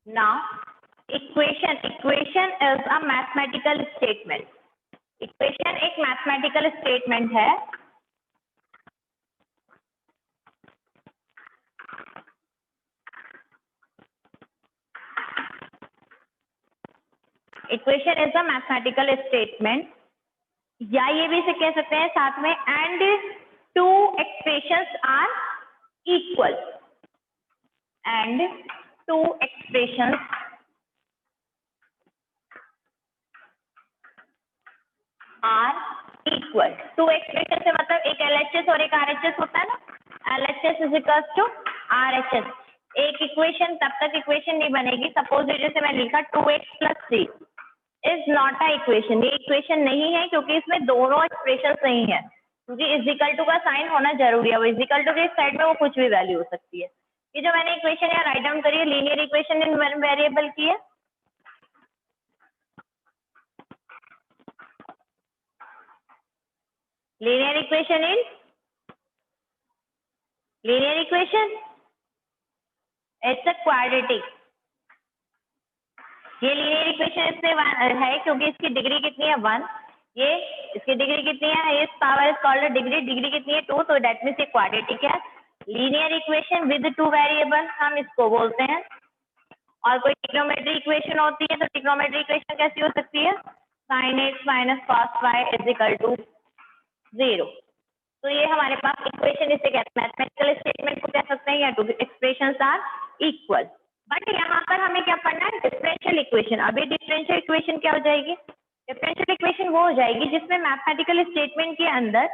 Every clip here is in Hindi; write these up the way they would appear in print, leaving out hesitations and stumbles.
Now, equation is a mathematical statement. Equation एक mathematical statement है. Equation is a mathematical statement. या ये भी से कह सकते हैं साथ में and two expressions are equal. And two expressions are equal. Two expression से मतलब एक LHS और एक RHS होता है ना. LHS is equals to RHS. एक इक्वेशन तब तक इक्वेशन नहीं बनेगी. सपोज जैसे मैं लिखा 2x + 3 is not a equation. ये इक्वेशन नहीं है क्योंकि इसमें दोनों एक्सप्रेशन नहीं है. क्योंकि इज इक्वल टू का साइन होना जरूरी है. वो इज इक्वल टू के साइड में वो कुछ भी वैल्यू हो सकती है. ये जो मैंने इक्वेशन यहाँ राइट डाउन करी है linear equation in one variable की है. linear equation in linear equation it's a quadratic. ये linear equation इसमें है क्योंकि इसकी डिग्री कितनी है 1. ये इसकी डिग्री कितनी है इस power is called degree. Degree कितनी है 2. तो दैट मींस ये क्वाड्रेटिक है. Linear equation with two variable हम इसको बोलते हैं. और कोई ट्रिग्नोमेट्री इक्वेशन होती है तो ट्रिग्नोमेट्री इक्वेशन कैसी हो सकती है sin x - cos y = 0. तो ये हमारे पास इक्वेशन इसे कहते हैं. मैथमेटिकल स्टेटमेंट को कह सकते हैं या two expressions are equal. But यहाँ पर हमें क्या पढ़ना है डिफरेंशियल इक्वेशन. अभी डिफरेंशियल इक्वेशन क्या हो जाएगी. डिफरेंशियल इक्वेशन वो हो जाएगी जिसमें मैथमेटिकल स्टेटमेंट के अंदर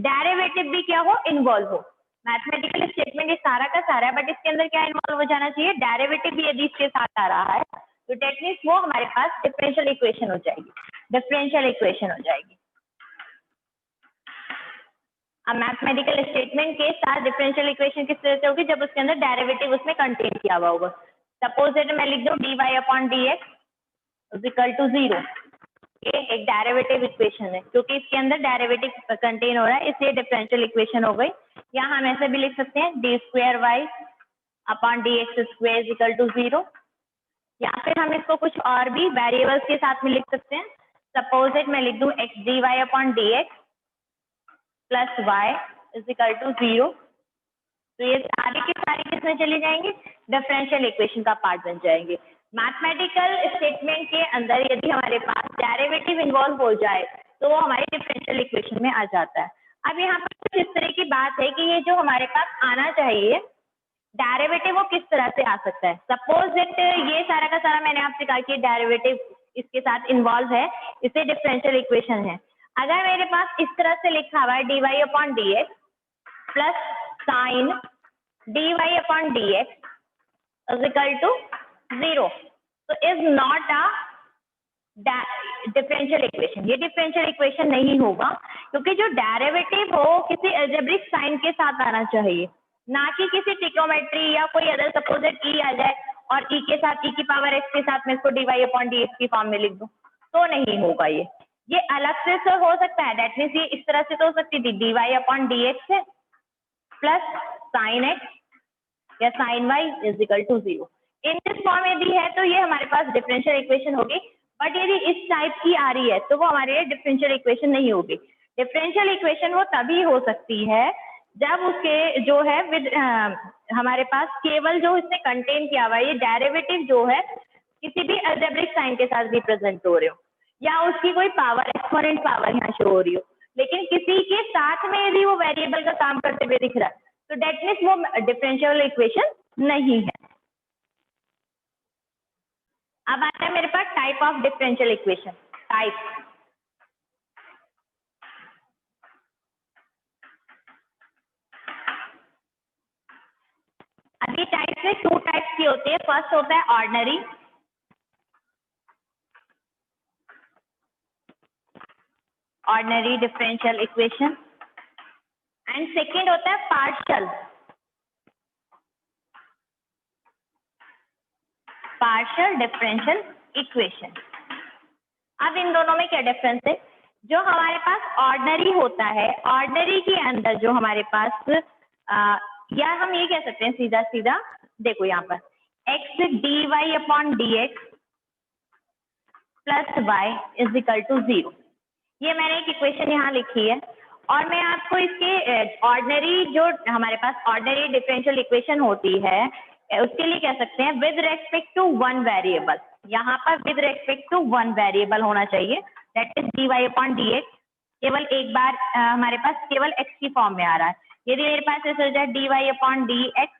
डेरिवेटिव भी क्या हो इन्वॉल्व हो. मैथमेटिकल स्टेटमेंट ये सारा का सारा है बट इसके अंदर क्या इन्वॉल्व हो जाना चाहिए डेरिवेटिव भी यदि इसके साथ आ रहा है तो दैट मींस वो हमारे पास डिफरेंशियल इक्वेशन हो जाएगी. डिफरेंशियल इक्वेशन हो जाएगी. अब मैथमेटिकल स्टेटमेंट के साथ डिफरेंशियल इक्वेशन किस तरह से होगी जब उसके अंदर डेरिवेटिव उसमें कंटेन किया हुआ होगा. सपोज दैट मैं लिख दूं dy/dx = 0. ये एक डेरिवेटिव इक्वेशन है क्योंकि इसके अंदर डेरिवेटिव कंटेन हो रहा है इसलिए डिफरेंशियल इक्वेशन हो गई. या हम ऐसे भी लिख सकते हैं d2y/dx² = 0. या फिर हम इसको कुछ और भी वेरिएबल्स के साथ में लिख सकते हैं. सपोज दैट मैं लिख दूं dy/dx + y = 0. तो ये सारे के सारे किसमें चली जाएंगे डिफरेंशियल इक्वेशन का पार्ट बन जाएंगे. मैथमेटिकल स्टेटमेंट के अंदर यदि हमारे पास डेरिवेटिव इन्वॉल्व हो जाए तो वो हमारे डिफरेंशियल इक्वेशन में आ जाता है. अब यहाँ पर कुछ इस तरह की बात है कि ये जो हमारे पास आना चाहिए डेरिवेटिव वो किस तरह से आ सकता है. सपोज दैट ये सारा का सारा मैंने आपसे कहा कि डेरिवेटिव इसके साथ इन्वॉल्व है इसे डिफरेंशियल इक्वेशन है. अगर मेरे पास इस तरह से लिखा हुआ है dy/dx + sin dy/dx = 0 तो is not a differential equation. ये डिफरेंशियल इक्वेशन नहीं होगा क्योंकि जो डेरिवेटिव हो किसी अलजेब्रिक साइन के साथ आना चाहिए ना कि किसी ट्रिग्नोमेट्री या कोई अदर. सपोज e आ जाए और e के साथ e⁻x के साथ मैं इसको dy/dx की फॉर्म में लिख दूं तो नहीं होगा. ये अलग से तो हो सकता है. दैट मींस ये इस तरह से तो हो सकती थी dy/dx है प्लस sin x या sin y = 0. In this form यदि है तो ये हमारे पास डिफरेंशियल इक्वेशन होगी. बट यदि इस टाइप की आ रही है तो वो हमारे लिए डिफरेंशियल इक्वेशन नहीं होगी. डिफरेंशियल इक्वेशन वो तभी हो सकती है जब उसके जो है विद हमारे पास केवल जो इसने कंटेन किया हुआ है ये डेरिवेटिव जो है किसी भी अलजेब्रिक साइन के साथ रिप्रेजेंट हो रहे हो या उसकी कोई पावर एक्सपोनेंट पावर यहाँ शो हो रही हो लेकिन किसी के साथ में यदि वो वेरिएबल का काम करते हुए दिख रहा है तो दैट मींस वो डिफरेंशियल इक्वेशन नहीं है. अब आता है मेरे पास type of differential equation. Type अभी टाइप में 2 टाइप्स की होती है. फर्स्ट होता है ordinary differential equation and second होता है पार्शियल डिफरेंशियल इक्वेशन. अब इन दोनों में क्या डिफरेंस है. जो हमारे पास ऑर्डिनरी होता है ऑर्डिनरी के अंदर जो हमारे पास या हम ये कह सकते हैं सीधा सीधा देखो यहाँ पर x d y upon d x plus y is equal to 0। ये मैंने एक इक्वेशन यहाँ लिखी है और मैं आपको इसके ऑर्डिनरी जो हमारे पास ऑर्डिनरी डिफरेंशियल इक्वेशन होती है उसके लिए कह सकते हैं with respect to one variable. यहाँ पर with respect to one variable होना चाहिए, that is d y upon d x. केवल एक बार हमारे पास केवल एक्स की फॉर्म में आ रहा है। यदि मेरे पास ऐसे हो जाए d y upon d x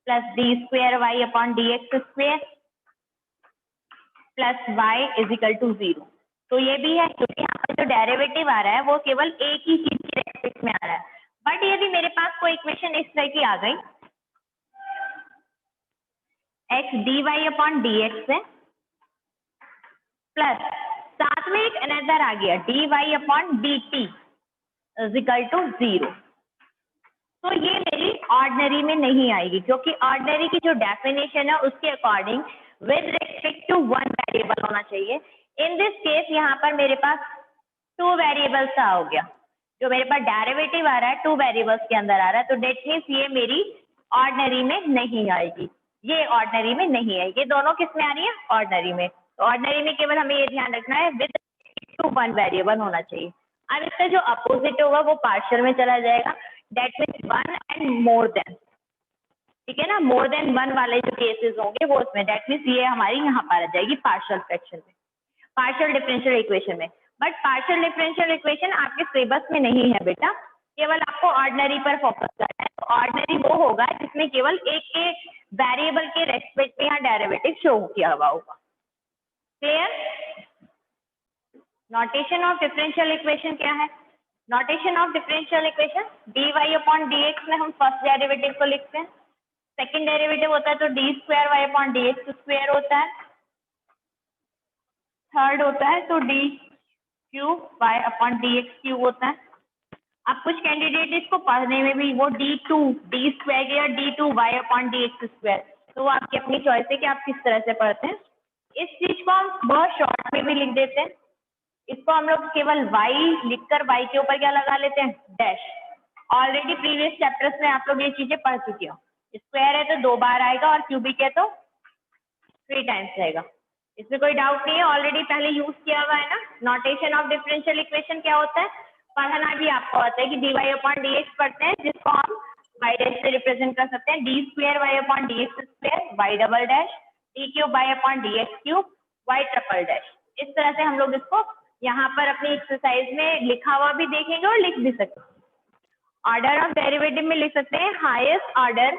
plus d square y upon d x square plus y is equal to 0, तो ये भी है क्योंकि यहाँ पर जो डेरिवेटिव आ रहा है वो केवल एक ही चीज के रेस्पेक्ट में आ रहा है। बट यदि मेरे पास कोई इक्वेशन इस तरह की आ गई, x d y upon d x है प्लस साथ में एक अनदर आ गया d y upon d t is equal to 0, तो ये मेरी ऑर्डिनरी में नहीं आएगी क्योंकि ऑर्डिनरी की जो डेफिनेशन है उसके according with respect to one variable होना चाहिए। इन दिस केस यहाँ पर मेरे पास टू वेरिएबल्स का हो गया, जो मेरे पास डेरिवेटिव आ रहा है टू वेरिएबल्स के अंदर आ रहा है, तो डेट मीन्स ये मेरी ऑर्डिनरी में नहीं आएगी, ये ऑर्डिनरी में नहीं है। ये दोनों किस में आ रही है? ऑर्डिनरी में। तो ऑर्डिनरी में केवल हमें ये ध्यान रखना है विद टू वन वेरिएबल होना चाहिए। अब इसका जो अपोजिट होगा वो पार्शियल में चला जाएगा, that means one and more than, ठीक है ना। मोर देन वन वाले जो केसेस होंगे वो उसमें, दैट मीन्स ये हमारी यहाँ पर आ जाएगी पार्शियल फ्रैक्शन में, पार्शियल डिफरेंशियल इक्वेशन में। बट पार्शियल डिफरेंशियल इक्वेशन आपके सिलेबस में नहीं है बेटा, केवल आपको ऑर्डिनरी पर फोकस करना है। तो ऑर्डिनरी वो होगा जिसमें केवल एक के वेरिएबल के रेस्पेक्ट में यहाँ डेरिवेटिव शो किया हुआ होगा। Clear? Notation of differential equation क्या है? Notation of differential equation d y upon d x में हम फर्स्ट डेरिवेटिव को लिखते हैं, सेकेंड डेरिवेटिव होता है तो d square y upon d x square होता है, थर्ड होता है तो d cube y upon d x cube होता है। अब कुछ कैंडिडेट इसको पढ़ने में भी वो डी स्क्वायर या d two y upon d x square, तो वो आपकी अपनी चॉइस है कि आप किस तरह से पढ़ते हैं। इस चीज को हम बहुत शॉर्ट में भी लिख देते हैं, इसको हम लोग केवल y लिखकर y के ऊपर क्या लगा लेते हैं? डैश। ऑलरेडी प्रीवियस चैप्टर्स में आप लोग ये चीजें पढ़ चुके हो। स्क्वायर है तो 2 बार आएगा और क्यूबिक है तो 3 टाइम्स आएगा, इसमें कोई डाउट नहीं है, ऑलरेडी पहले यूज किया हुआ है ना। नोटेशन ऑफ डिफरेंशियल इक्वेशन क्या होता है पढ़ना भी आपको आता है कि d y upon d x पढ़ते हैं, जिसको हम वाई डैश से रिप्रेजेंट कर सकते हैं, d square y upon d x square y double dash, d cube y upon d x cube y triple dash. इस तरह से हम लोग इसको यहाँ पर अपनी एक्सरसाइज में लिखा हुआ भी देखेंगे और लिख भी सकते हैं। ऑर्डर ऑफ डेरिवेटिव में लिख सकते हैं highest order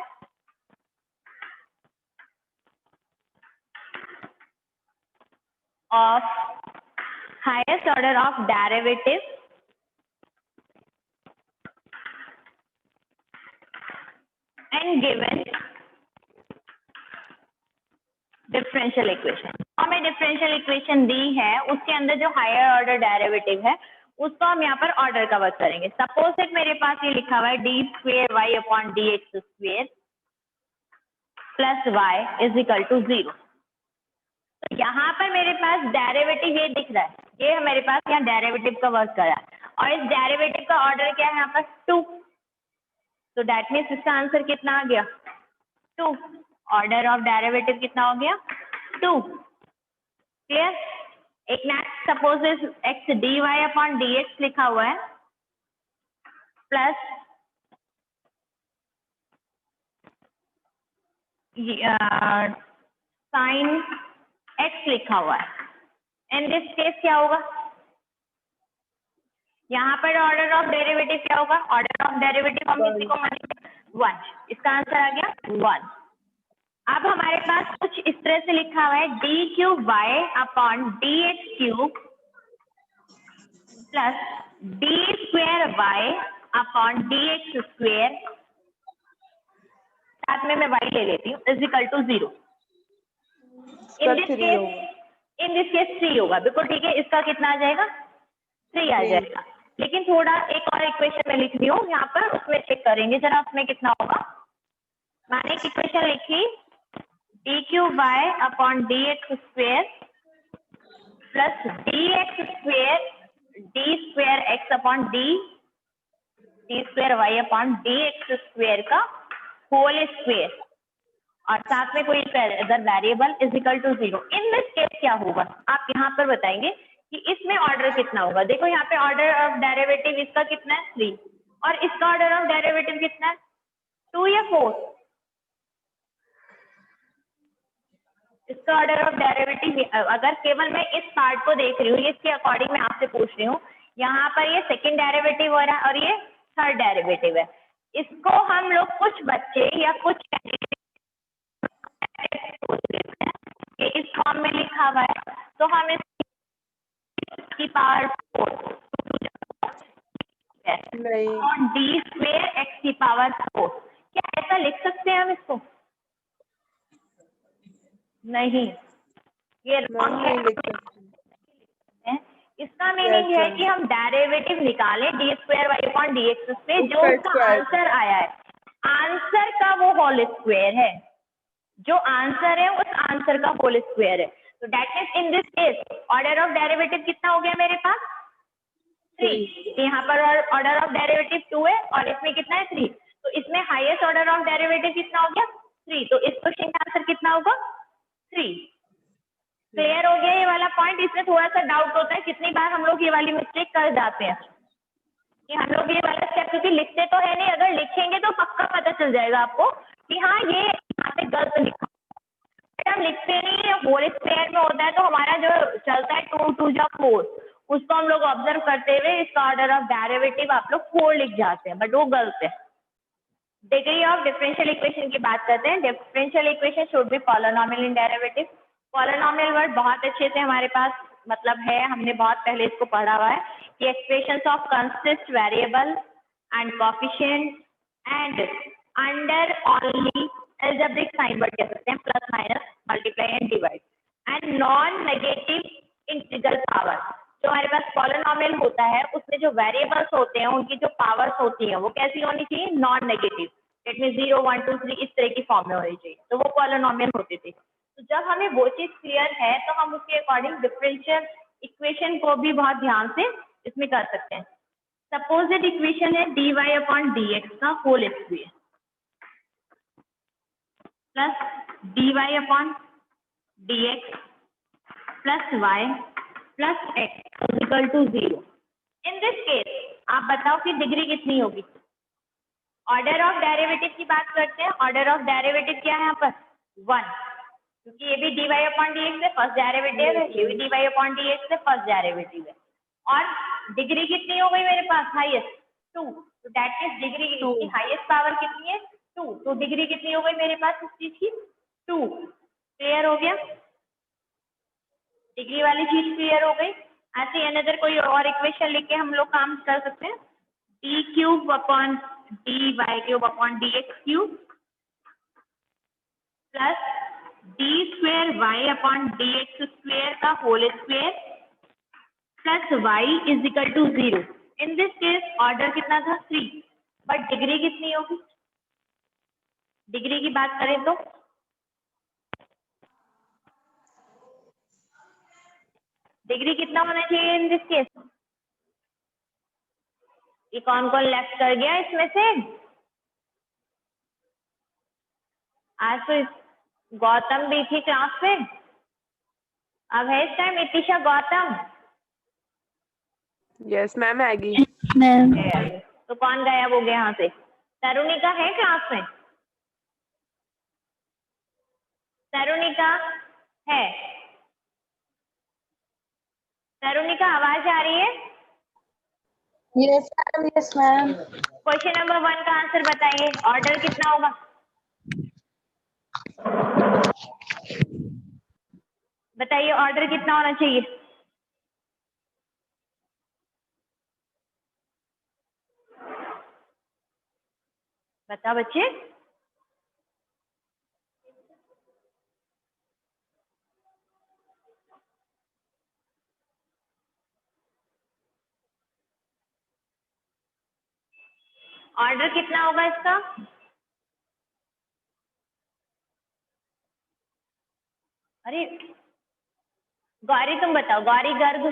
of derivative and given differential equation. हमें डिफरेंशियल इक्वेशन दी है, उसके अंदर जो हायर ऑर्डर डेरिवेटिव है उसको हम यहाँ पर ऑर्डर का वर्क करेंगे। सपोज दैट मेरे पास ये लिखा हुआ है d square y upon d x square plus y is equal to 0। तो यहाँ पर मेरे पास डेरिवेटिव ये दिख रहा है, ये मेरे पास यहाँ डेरिवेटिव का वर्क करा है और इस डेरिवेटिव का ऑर्डर क्या है यहाँ पर 2, तो दैट मीन्स इसका आंसर कितना आ गया? 2। ऑर्डर ऑफ डेरिवेटिव कितना हो गया? 2। क्लियर? एक नेक्स्ट सपोज इस x d y upon d x लिखा हुआ है प्लस साइन एक्स लिखा हुआ है। इन दिस केस क्या होगा? यहाँ पर ऑर्डर ऑफ डेरिवेटिव क्या होगा? ऑर्डर ऑफ डेरिवेटिव हम किसी को मानेंगे 1, इसका आंसर आ गया 1। अब हमारे पास कुछ इस तरह से लिखा हुआ है d cube y upon d x cube plus d square y upon d x square, साथ में मैं वाई ले लेती हूँ, is equal to 0। In this case 3 होगा, बिल्कुल ठीक है। इसका कितना आ जाएगा? 3 आ जाएगा। लेकिन थोड़ा एक और इक्वेशन में लिख दी हूँ यहाँ पर, उसमें चेक करेंगे जरा उसमें कितना होगा। मैंने एक इक्वेशन लिखी d cube y upon d x square plus d x square d square x upon d square y upon d x square का होल स्क्वेयर, और साथ में कोई other variable is equal to 0। In this case क्या होगा आप यहाँ पर बताएंगे कि इसमें ऑर्डर कितना होगा। देखो यहाँ पे ऑर्डर ऑफ डेरिवेटिव इसका कितना है 3 और इसका ऑर्डर ऑफ डेरिवेटिव कितना है 2 या 4। इसका ऑर्डर ऑफ डेरिवेटिव अगर केवल मैं इस पार्ट को देख रही हूँ, इसके अकॉर्डिंग मैं आपसे पूछ रही हूँ, यहाँ पर ये सेकंड डेरिवेटिव हो रहा है और ये थर्ड डेरिवेटिव है। इसको हम लोग कुछ बच्चे या कुछ ये इस फॉर्म में लिखा हुआ है तो हम इसकी पावर 4 डी स्क्वेयर एक्स की पावर 4, क्या ऐसा लिख सकते हैं हम इसको? नहीं, ये रॉन्ग है। इसका मीनिंग है कि हम डेरिवेटिव निकालें d square y upon d x से, जो उसका आंसर आया है, आंसर का वो होल स्क्वायर है, जो आंसर है उस आंसर का होल स्क्वायर है। तो that is in this case order of derivative कितना हो गया मेरे पास 3। यहाँ पर ऑर्डर ऑफ डेरिवेटिव 2 है और इसमें कितना है 3, तो इसमें हाईएस्ट ऑर्डर ऑफ डेरिवेटिव कितना हो गया 3, तो इस क्वेश्चन का आंसर कितना होगा 3। क्लियर हो गया ये वाला पॉइंट? इसमें थोड़ा सा डाउट होता है, कितनी बार हम लोग ये वाली मिस्टेक कर जाते हैं कि हम लोग ये वाला स्टेप, क्योंकि लिखते तो है नहीं, अगर लिखेंगे तो पक्का पता चल जाएगा आपको कि हाँ ये यहाँ पे गलत लिखा, हम लिखते नहीं है, होल स्क्वायर में होता है तो हमारा जो चलता है 2 2 जा 4, उसको हम लोग ऑब्जर्व करते हुए इसका ऑर्डर ऑफ डेरिवेटिव आप लोग 4 लिख जाते हैं, बट वो गलत है। डिग्री ऑफ डिफरेंशियल इक्वेशन की बात करते हैं। Differential equation should be polynomial in derivative. Polynomial word बहुत अच्छे से हमारे पास मतलब है, हमने बहुत पहले इसको पढ़ा हुआ है कि expressions of consist variable and coefficient and under only algebraic sign word कह सकते हैं, plus minus multiply and divide and non negative integral power. जो हमारे पास पॉलिनोमियल होता है उसमें जो वेरिएबल्स होते हैं उनकी जो पावर्स होती हैं वो कैसी होनी चाहिए, नॉन नेगेटिव, दैट मींस 0 1 2 3 इस तरह की फॉर्म में होनी चाहिए, तो वो पॉलिनोमियल होते थे। तो जब हमें वो चीज क्लियर है तो हम उसके अकॉर्डिंग डिफरेंशियल इक्वेशन को भी बहुत ध्यान से इसमें कर सकते हैं। सपोजिड इक्वेशन है dy अपॉन dx का whole square plus dy upon dx plus y plus x equal to 0। In this case आप बताओ कि डिग्री कितनी होगी। ऑर्डर ऑफ डेरिवेटिव की बात करते हैं। ऑर्डर ऑफ डेरिवेटिव क्या है यहाँ पर 1, क्योंकि ये भी dy अपॉन dx है, फर्स्ट डेरिवेटिव है, ये भी dy अपॉन dx है, फर्स्ट डेरिवेटिव है। और डिग्री कितनी हो गई मेरे पास हाईएस्ट 2, तो दैट इज डिग्री की हाईएस्ट पावर कितनी है 2, तो डिग्री कितनी हो गई मेरे पास इस चीज की 2। क्लियर हो गया, डिग्री वाली चीज क्लियर हो गई। ऐसे अनदर कोई और इक्वेशन लेके हम लोग काम कर सकते हैं, d cube upon d y cube upon d x cube plus d square y upon d x square का whole square plus y is equal to 0। In this case order कितना था 3, बट डिग्री कितनी होगी। डिग्री की बात करें तो डिग्री कितना होना चाहिए इन दिस केस। ये कौन कौन लेफ्ट कर गया इसमें से? आज तो गौतम भी थी क्लास में, अब है इस टाइम इतिशा गौतम। यस मैम आएगी मैम। तो कौन गायब हो गया यहाँ से? तरुणिका है क्लास में? तरुणिका है? तरुणिका आवाज आ रही है? Yes ma'am, yes ma'am. Question number 1 का आंसर बताइए, ऑर्डर कितना होगा? बताइए ऑर्डर कितना होना चाहिए? बताओ बच्चे। ऑर्डर कितना होगा इसका? अरे गौरी तुम बताओ, गौरी गर्ग।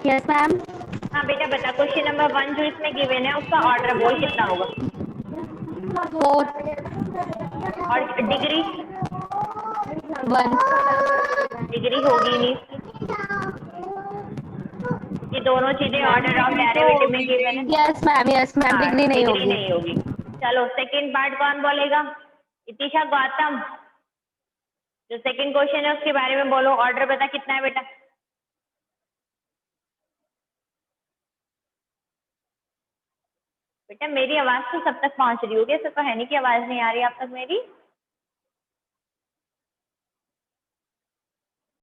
Yes ma'am. हाँ बेटा बता, क्वेश्चन नंबर 1 जो इसमें गिवन है उसका ऑर्डर बोल कितना होगा? 4 और डिग्री 1 डिग्री होगी नहीं, ये दोनों चीजें ऑर्डर ऑफ डेरिवेटिव में गिवन है। यस मैम डिग्री नहीं डिग्री होगी। नहीं होगी। चलो सेकंड पार्ट कौन बोलेगा? इतिशा, गौतम, जो सेकंड क्वेश्चन है उसके बारे में बोलो। ऑर्डर बता कितना है बेटा? बेटा मेरी आवाज तो सब तक पहुंच रही होगी, ऐसा तो है नहीं कि आवाज नहीं आ रही आप तक मेरी।